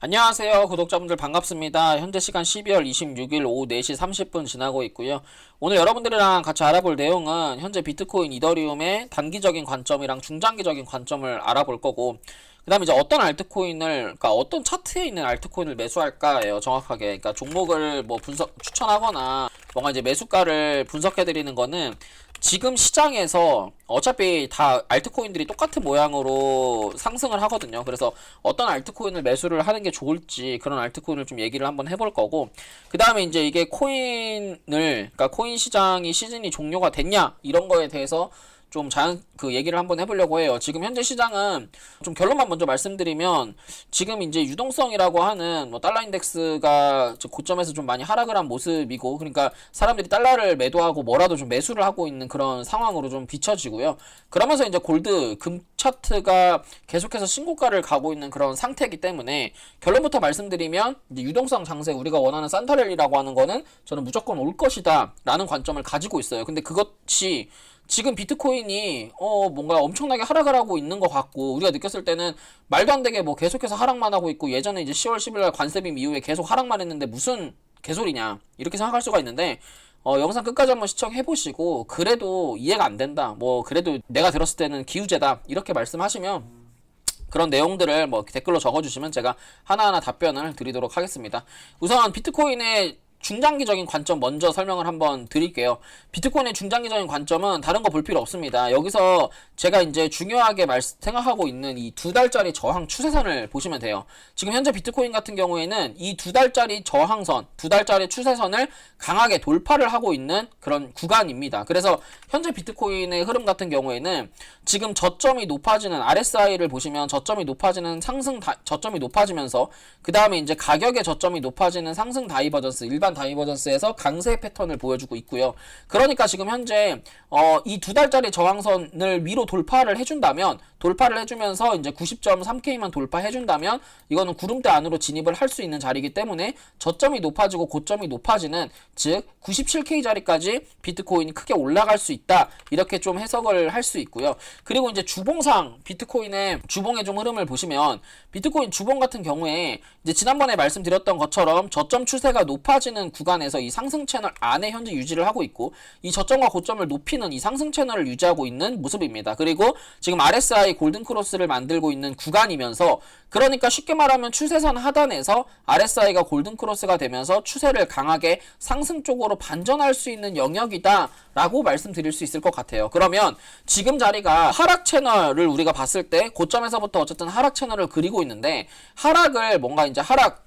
안녕하세요. 구독자분들 반갑습니다. 현재 시간 12월 26일 오후 4시 30분 지나고 있고요. 오늘 여러분들이랑 같이 알아볼 내용은 현재 비트코인, 이더리움의 단기적인 관점이랑 중장기적인 관점을 알아볼 거고, 그 다음에 이제 어떤 알트코인을, 그러니까 어떤 차트에 있는 알트코인을 매수할까예요. 정확하게. 그러니까 종목을 뭐 추천하거나 뭔가 이제 매수가를 분석해드리는 거는 지금 시장에서 어차피 다 알트코인들이 똑같은 모양으로 상승을 하거든요. 그래서 어떤 알트코인을 매수를 하는 게 좋을지 그런 알트코인을 좀 얘기를 한번 해볼 거고, 그 다음에 이제 이게 그러니까 코인 시장이 시즌이 종료가 됐냐 이런 거에 대해서 좀 얘기를 한번 해보려고 해요. 지금 현재 시장은 좀 결론만 먼저 말씀드리면, 지금 이제 유동성이라고 하는 뭐 달러 인덱스가 고점에서 좀 많이 하락을 한 모습이고, 그러니까 사람들이 달러를 매도하고 뭐라도 좀 매수를 하고 있는 그런 상황으로 좀 비춰지고요. 그러면서 이제 골드, 금 차트가 계속해서 신고가를 가고 있는 그런 상태이기 때문에, 결론부터 말씀드리면 이제 유동성 장세, 우리가 원하는 산타랠리라고 하는 거는 저는 무조건 올 것이다 라는 관점을 가지고 있어요. 근데 그것이 지금 비트코인이 뭔가 엄청나게 하락을 하고 있는 것 같고, 우리가 느꼈을 때는 말도 안 되게 뭐 계속해서 하락만 하고 있고, 예전에 이제 10월 10일날 관세빔 이후에 계속 하락만 했는데 무슨 개소리냐 이렇게 생각할 수가 있는데, 영상 끝까지 한번 시청해보시고 그래도 이해가 안 된다, 뭐 그래도 내가 들었을 때는 기우제다 이렇게 말씀하시면 그런 내용들을 뭐 댓글로 적어주시면 제가 하나하나 답변을 드리도록 하겠습니다. 우선 비트코인의 중장기적인 관점 먼저 설명을 한번 드릴게요. 비트코인의 중장기적인 관점은 다른 거 볼 필요 없습니다. 여기서 제가 이제 중요하게 생각하고 있는 이 2달짜리 저항 추세선을 보시면 돼요. 지금 현재 비트코인 같은 경우에는 이 2달짜리 저항선, 2달짜리 추세선을 강하게 돌파를 하고 있는 그런 구간입니다. 그래서 현재 비트코인의 흐름 같은 경우에는 지금 저점이 높아지는 RSI를 보시면 저점이 높아지는 저점이 높아지면서 그 다음에 이제 가격의 저점이 높아지는 상승 다이버전스, 일반 다이버전스에서 강세 패턴을 보여주고 있고요. 그러니까 지금 현재 이 2달짜리 저항선을 위로 돌파를 해주면서 이제 90.3K만 돌파해준다면 이거는 구름대 안으로 진입을 할 수 있는 자리이기 때문에 저점이 높아지고 고점이 높아지는, 즉 97K 자리까지 비트코인이 크게 올라갈 수 있다, 이렇게 좀 해석을 할 수 있고요. 그리고 이제 주봉상 비트코인의 주봉의 좀 흐름을 보시면, 비트코인 주봉 같은 경우에 이제 지난번에 말씀드렸던 것처럼 저점 추세가 높아지는 구간에서 이 상승 채널 안에 현재 유지를 하고 있고, 이 저점과 고점을 높이는 이 상승 채널을 유지하고 있는 모습입니다. 그리고 지금 RSI 골든 크로스를 만들고 있는 구간이면서, 그러니까 쉽게 말하면 추세선 하단에서 RSI가 골든 크로스가 되면서 추세를 강하게 상승 쪽으로 반전할 수 있는 영역이다 라고 말씀드릴 수 있을 것 같아요. 그러면 지금 자리가 하락 채널을 우리가 봤을 때 고점에서부터 어쨌든 하락 채널을 그리고 있는데,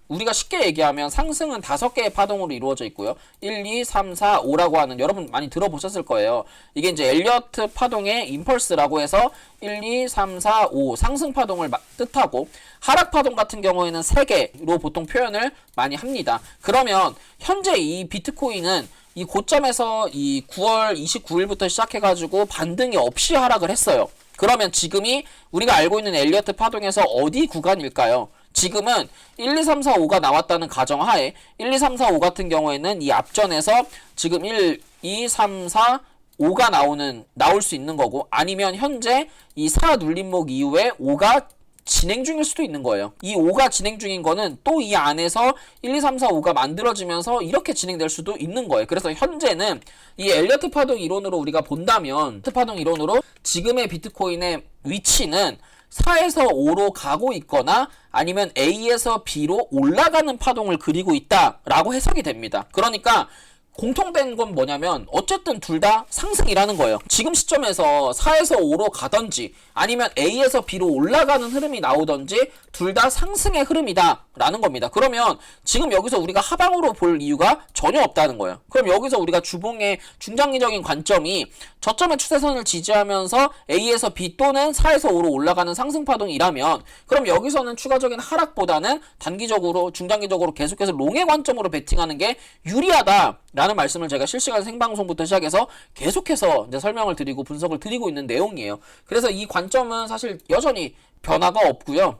우리가 쉽게 얘기하면 상승은 5개의 파동으로 이루어져 있고요. 1, 2, 3, 4, 5라고 하는, 여러분 많이 들어보셨을 거예요. 이게 이제 엘리어트 파동의 임펄스라고 해서 1, 2, 3, 4, 5 상승 파동을 뜻하고, 하락 파동 같은 경우에는 3개로 보통 표현을 많이 합니다. 그러면 현재 이 비트코인은 이 고점에서 이 9월 29일부터 시작해가지고 반등이 없이 하락을 했어요. 그러면 지금이 우리가 알고 있는 엘리어트 파동에서 어디 구간일까요? 지금은 1, 2, 3, 4, 5가 나왔다는 가정하에 1, 2, 3, 4, 5 같은 경우에는 이 앞전에서 지금 1, 2, 3, 4, 5가 나올 수 있는 거고, 아니면 현재 이 4 눌림목 이후에 5가 진행 중일 수도 있는 거예요. 이 5가 진행 중인 거는 또 이 안에서 1, 2, 3, 4, 5가 만들어지면서 이렇게 진행될 수도 있는 거예요. 그래서 현재는 이 엘리어트 파동 이론으로 우리가 본다면, 엘리어트 파동 이론으로 지금의 비트코인의 위치는 4에서 5로 가고 있거나 아니면 A에서 B로 올라가는 파동을 그리고 있다라고 해석이 됩니다. 그러니까 공통된 건 뭐냐면 어쨌든 둘 다 상승이라는 거예요. 지금 시점에서 4에서 5로 가든지 아니면 A에서 B로 올라가는 흐름이 나오든지 둘 다 상승의 흐름이다 라는 겁니다. 그러면 지금 여기서 우리가 하방으로 볼 이유가 전혀 없다는 거예요. 그럼 여기서 우리가 주봉의 중장기적인 관점이 저점의 추세선을 지지하면서 A에서 B 또는 4에서 5로 올라가는 상승 파동이라면, 그럼 여기서는 추가적인 하락보다는 단기적으로 중장기적으로 계속해서 롱의 관점으로 베팅하는 게 유리하다 라는 말씀을 제가 실시간 생방송부터 시작해서 계속해서 이제 설명을 드리고 분석을 드리고 있는 내용이에요. 그래서 이 관점은 사실 여전히 변화가 없고요.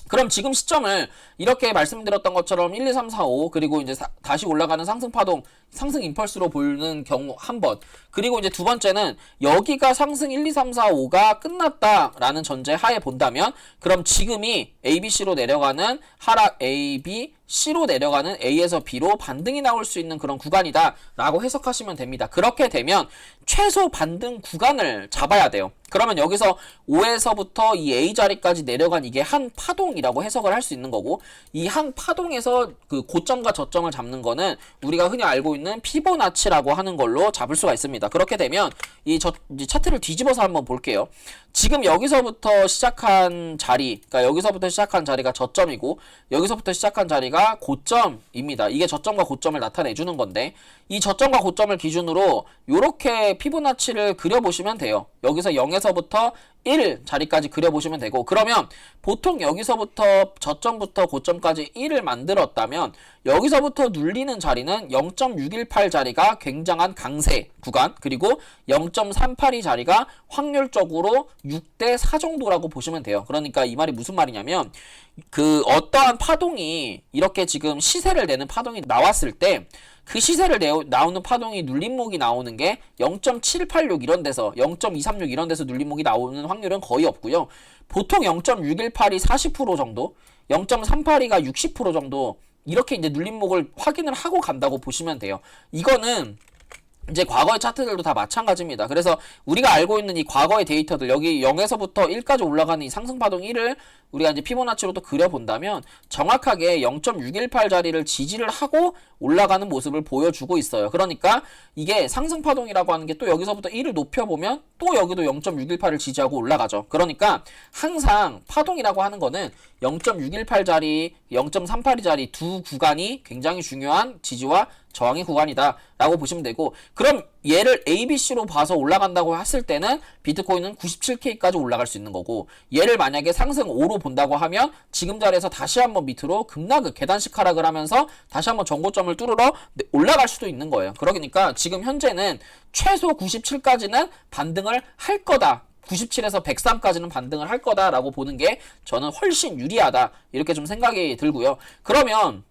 그럼 지금 시점을 이렇게 말씀드렸던 것처럼 1, 2, 3, 4, 5 그리고 이제 다시 올라가는 상승 파동, 상승 임펄스로 보이는 경우 한 번. 그리고 이제 두 번째는 여기가 상승 1, 2, 3, 4, 5가 끝났다라는 전제 하에 본다면 그럼 지금이 A, B, C로 내려가는 하락 A, B, C로 내려가는 A에서 B로 반등이 나올 수 있는 그런 구간이다 라고 해석하시면 됩니다. 그렇게 되면 최소 반등 구간을 잡아야 돼요. 그러면 여기서 5에서부터 이 A 자리까지 내려간 이게 한 파동이라고 해석을 할 수 있는 거고, 이 한 파동에서 그 고점과 저점을 잡는 거는 우리가 흔히 알고 있는 피보나치라고 하는 걸로 잡을 수가 있습니다. 그렇게 되면 이 차트를 뒤집어서 한번 볼게요. 지금 여기서부터 시작한 자리, 그러니까 여기서부터 시작한 자리가 저점이고 여기서부터 시작한 자리가 고점입니다. 이게 저점과 고점을 나타내주는 건데, 이 저점과 고점을 기준으로 이렇게 피보나치를 그려보시면 돼요. 여기서 0에서부터 1 자리까지 그려보시면 되고, 그러면 보통 여기서부터 저점부터 고점까지 1을 만들었다면 여기서부터 눌리는 자리는 0.618 자리가 굉장한 강세 구간, 그리고 0.382 자리가 확률적으로 6대 4 정도라고 보시면 돼요. 그러니까 이 말이 무슨 말이냐면, 그 어떠한 파동이 이렇게 지금 시세를 내는 파동이 나왔을 때 그 시세를 나오는 파동이 눌림목이 나오는 게 0.786 이런 데서 0.236 이런 데서 눌림목이 나오는 확률은 거의 없고요. 보통 0.618이 40% 정도, 0.382가 60% 정도 이렇게 이제 눌림목을 확인을 하고 간다고 보시면 돼요. 이거는 이제 과거의 차트들도 다 마찬가지입니다. 그래서 우리가 알고 있는 이 과거의 데이터들, 여기 0에서부터 1까지 올라가는 이 상승파동 1을 우리가 이제 피보나치로 또 그려본다면 정확하게 0.618 자리를 지지를 하고 올라가는 모습을 보여주고 있어요. 그러니까 이게 상승파동이라고 하는 게 또 여기서부터 1을 높여보면 또 여기도 0.618을 지지하고 올라가죠. 그러니까 항상 파동이라고 하는 거는 0.618 자리, 0.382 자리 두 구간이 굉장히 중요한 지지와 저항의 구간이다 라고 보시면 되고, 그럼 얘를 A, B, C로 봐서 올라간다고 했을 때는 비트코인은 97K까지 올라갈 수 있는 거고, 얘를 만약에 상승 5로 본다고 하면 지금 자리에서 다시 한번 밑으로 급락을 계단식 하락을 하면서 다시 한번 전고점을 뚫으러 올라갈 수도 있는 거예요. 그러니까 지금 현재는 최소 97까지는 반등을 할 거다, 97에서 103까지는 반등을 할 거다라고 보는 게 저는 훨씬 유리하다 이렇게 좀 생각이 들고요. 그러면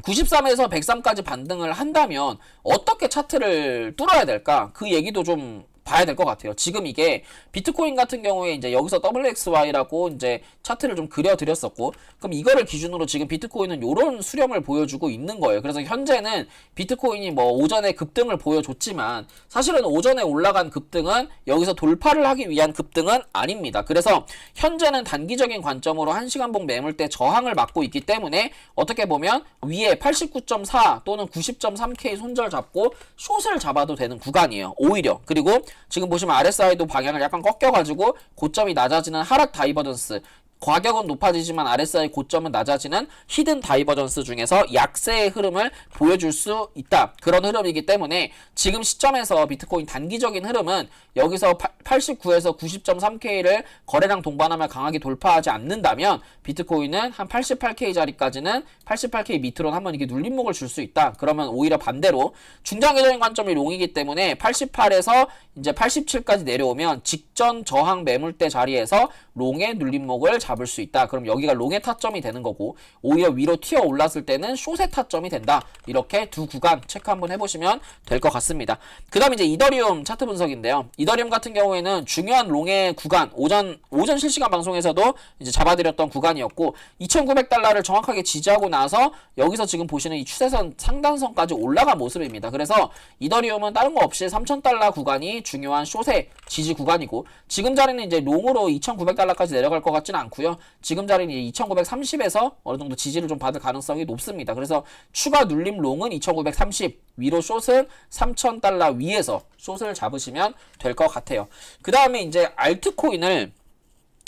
93에서 103까지 반등을 한다면 어떻게 차트를 뚫어야 될까? 그 얘기도 좀 봐야 될 것 같아요. 지금 이게 비트코인 같은 경우에 이제 여기서 WXY라고 이제 차트를 좀 그려드렸었고, 그럼 이거를 기준으로 지금 비트코인은 요런 수렴을 보여주고 있는 거예요. 그래서 현재는 비트코인이 뭐 오전에 급등을 보여줬지만 사실은 오전에 올라간 급등은 여기서 돌파를 하기 위한 급등은 아닙니다. 그래서 현재는 단기적인 관점으로 1시간봉 매물대 저항을 맞고 있기 때문에 어떻게 보면 위에 89.4 또는 90.3K 손절 잡고 숏을 잡아도 되는 구간이에요. 오히려. 그리고 지금 보시면 RSI도 방향을 약간 꺾여가지고 고점이 낮아지는 하락 다이버전스, 가격은 높아지지만 RSI 고점은 낮아지는 히든 다이버전스 중에서 약세의 흐름을 보여줄 수 있다. 그런 흐름이기 때문에 지금 시점에서 비트코인 단기적인 흐름은 여기서 89에서 90.3K를 거래량 동반하며 강하게 돌파하지 않는다면 비트코인은 한 88K 자리까지는 88K 밑으로는 한번 이게 눌림목을 줄 수 있다. 그러면 오히려 반대로 중장기적인 관점이 롱이기 때문에 88에서 이제 87까지 내려오면 직전 저항 매물대 자리에서 롱의 눌림목을 잡을 수 있다. 그럼 여기가 롱의 타점이 되는 거고, 오히려 위로 튀어 올랐을 때는 숏의 타점이 된다. 이렇게 두 구간 체크 한번 해보시면 될 것 같습니다. 그 다음 이제 이더리움 차트 분석인데요. 이더리움 같은 경우에는 중요한 롱의 구간, 오전 실시간 방송에서도 이제 잡아드렸던 구간이었고, 2,900달러를 정확하게 지지하고 나서 여기서 지금 보시는 이 추세선 상단선까지 올라간 모습입니다. 그래서 이더리움은 다른 거 없이 3,000달러 구간이 중요한 숏의 지지 구간이고, 지금 자리는 이제 롱으로 2,900달러까지 내려갈 것 같지는 않고요. 지금 자리는 2,930에서 어느 정도 지지를 좀 받을 가능성이 높습니다. 그래서 추가 눌림 롱은 2,930, 위로 숏은 3,000달러 위에서 숏을 잡으시면 될 것 같아요. 그 다음에 이제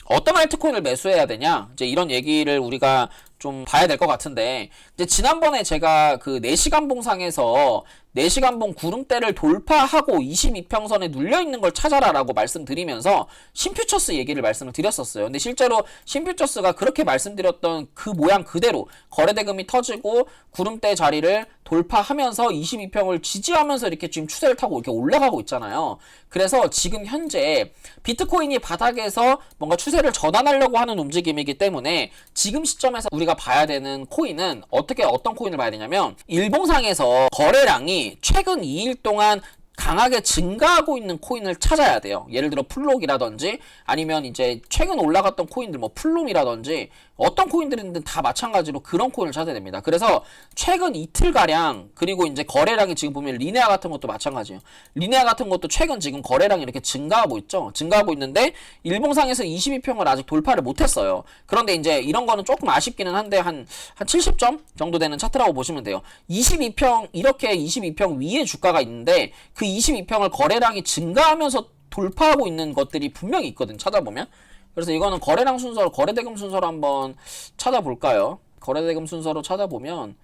어떤 알트코인을 매수해야 되냐, 이제 이런 얘기를 우리가 좀 봐야 될 것 같은데, 이제 지난번에 제가 그 4시간 봉상에서 4시간 봉 구름대를 돌파하고 22평선에 눌려있는 걸 찾아라라고 말씀드리면서 신퓨처스 얘기를 말씀을 드렸었어요. 근데 실제로 신퓨처스가 그렇게 말씀드렸던 그 모양 그대로 거래대금이 터지고 구름대 자리를 돌파하면서 22평을 지지하면서 이렇게 지금 추세를 타고 이렇게 올라가고 있잖아요. 그래서 지금 현재 비트코인이 바닥에서 뭔가 추세를 전환하려고 하는 움직임이기 때문에 지금 시점에서 우리가 우리가 봐야 되는 코인은 어떤 코인을 봐야 되냐면, 일봉상에서 거래량이 최근 2일 동안 강하게 증가하고 있는 코인을 찾아야 돼요. 예를 들어 플록이라든지 아니면 이제 최근 올라갔던 코인들 뭐 플룸이라든지 어떤 코인들이든 다 마찬가지로 그런 코인을 찾아야 됩니다. 그래서 최근 이틀가량, 그리고 이제 거래량이 지금 보면 리네아 같은 것도 마찬가지예요. 리네아 같은 것도 최근 지금 거래량이 이렇게 증가하고 있죠. 증가하고 있는데 일봉상에서 22평을 아직 돌파를 못했어요. 그런데 이제 이런 거는 조금 아쉽기는 한데 한 70점 정도 되는 차트라고 보시면 돼요. 22평, 이렇게 22평 위에 주가가 있는데 그 22평을 거래량이 증가하면서 돌파하고 있는 것들이 분명히 있거든, 찾아보면. 그래서 이거는 거래량 순서로, 거래대금 순서로 한번 찾아볼까요? 거래대금 순서로 찾아보면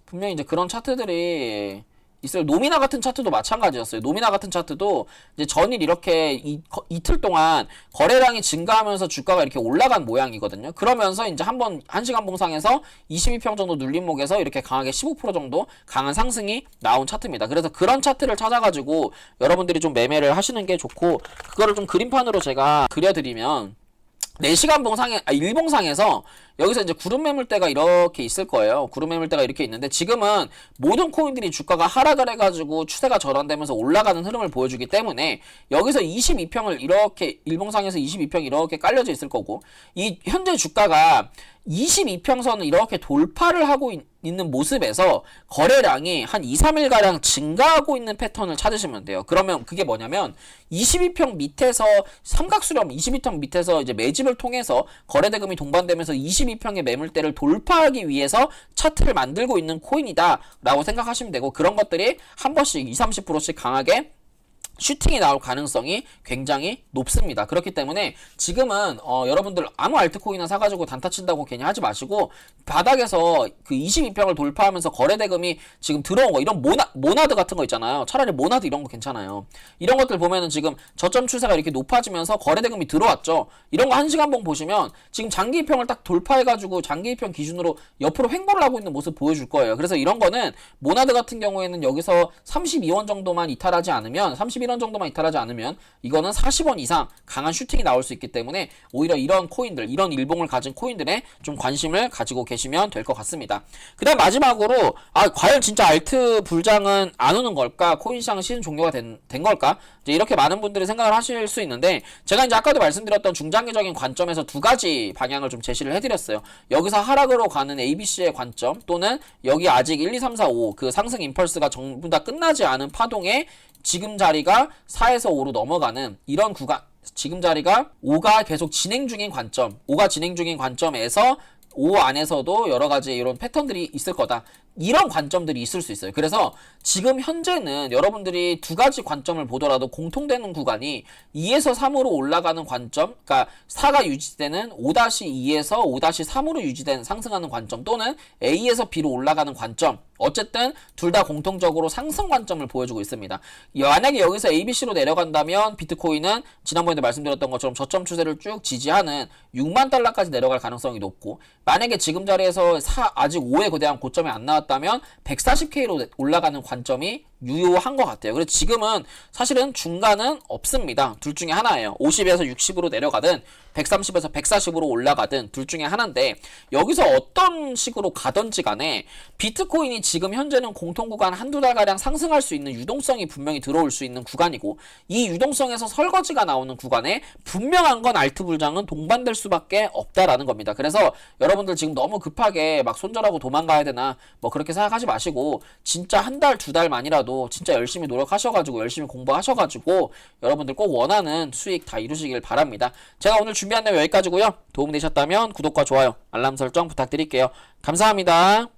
분명히 이제 그런 차트들이 있어요. 노미나 같은 차트도 마찬가지였어요. 노미나 같은 차트도 이제 전일 이렇게 이틀 동안 거래량이 증가하면서 주가가 이렇게 올라간 모양이거든요. 그러면서 이제 한번 1시간 봉상에서 22평 정도 눌림목에서 이렇게 강하게 15% 정도 강한 상승이 나온 차트입니다. 그래서 그런 차트를 찾아가지고 여러분들이 좀 매매를 하시는 게 좋고, 그거를 좀 그림판으로 제가 그려드리면 4시간 봉상에, 일봉상에서 여기서 이제 구름 매물대가 이렇게 있을 거예요. 구름 매물대가 이렇게 있는데 지금은 모든 코인들이 주가가 하락을 해가지고 추세가 전환되면서 올라가는 흐름을 보여주기 때문에 여기서 22평을 이렇게, 일봉상에서 22평 이렇게 깔려져 있을 거고, 이 현재 주가가 22평선을 이렇게 돌파를 하고 있는 모습에서 거래량이 한 2, 3일가량 증가하고 있는 패턴을 찾으시면 돼요. 그러면 그게 뭐냐면 22평 밑에서 삼각수렴, 22평 밑에서 이제 매집을 통해서 거래대금이 동반되면서 22평의 매물대를 돌파하기 위해서 차트를 만들고 있는 코인이다 라고 생각하시면 되고, 그런 것들이 한 번씩 20, 30%씩 강하게 슈팅이 나올 가능성이 굉장히 높습니다. 그렇기 때문에 지금은 여러분들 아무 알트코인이나 사가지고 단타 친다고 괜히 하지 마시고, 바닥에서 그 22평을 돌파하면서 거래대금이 지금 들어온 거, 이런 모나드 같은 거 있잖아요. 차라리 모나드 이런 거 괜찮아요. 이런 것들 보면은 지금 저점 추세가 이렇게 높아지면서 거래대금이 들어왔죠. 이런 거 1시간봉 보시면 지금 장기이평을 딱 돌파해가지고 장기이평 기준으로 옆으로 횡보를 하고 있는 모습 보여줄 거예요. 그래서 이런 거는 모나드 같은 경우에는 여기서 32원 정도만 이탈하지 않으면, 31원 정도만 이탈하지 않으면 이거는 40원 이상 강한 슈팅이 나올 수 있기 때문에 오히려 이런 코인들, 이런 일봉을 가진 코인들에 좀 관심을 가지고 계시면 될 것 같습니다. 그 다음 마지막으로, 과연 진짜 알트 불장은 안 오는 걸까? 코인 시장은 시즌 종료가 된 걸까? 이제 이렇게 많은 분들이 생각을 하실 수 있는데, 제가 이제 아까도 말씀드렸던 중장기적인 관점에서 두 가지 방향을 좀 제시를 해드렸어요. 여기서 하락으로 가는 ABC의 관점, 또는 여기 아직 1, 2, 3, 4, 5 그 상승 임펄스가 전부 다 끝나지 않은 파동에 지금 자리가 4에서 5로 넘어가는 이런 구간, 지금 자리가 5가 계속 진행 중인 관점, 5가 진행 중인 관점에서 5 안에서도 여러 가지 이런 패턴들이 있을 거다. 이런 관점들이 있을 수 있어요. 그래서 지금 현재는 여러분들이 두 가지 관점을 보더라도 공통되는 구간이 2에서 3으로 올라가는 관점, 그러니까 4가 유지되는 5-2에서 5-3으로 유지된 상승하는 관점, 또는 A에서 B로 올라가는 관점, 어쨌든 둘 다 공통적으로 상승 관점을 보여주고 있습니다. 만약에 여기서 ABC로 내려간다면 비트코인은 지난번에도 말씀드렸던 것처럼 저점 추세를 쭉 지지하는 6만 달러까지 내려갈 가능성이 높고, 만약에 지금 자리에서 아직 5에 대한 고점이 안 나왔다면 140K로 올라가는 관점이 유효한 것 같아요. 그래서 지금은 사실은 중간은 없습니다. 둘 중에 하나예요. 50에서 60으로 내려가든 130에서 140으로 올라가든 둘 중에 하나인데, 여기서 어떤 식으로 가든지 간에 비트코인이 지금 현재는 공통 구간 한두 달가량 상승할 수 있는 유동성이 분명히 들어올 수 있는 구간이고, 이 유동성에서 설거지가 나오는 구간에 분명한 건 알트 불장은 동반될 수밖에 없다라는 겁니다. 그래서 여러분들 지금 너무 급하게 막 손절하고 도망가야 되나 뭐 그렇게 생각하지 마시고, 진짜 한 달, 두 달만이라도 진짜 열심히 노력하셔가지고 열심히 공부하셔가지고 여러분들 꼭 원하는 수익 다 이루시길 바랍니다. 제가 오늘 준비한 내용 여기까지고요. 도움되셨다면 구독과 좋아요, 알람 설정 부탁드릴게요. 감사합니다.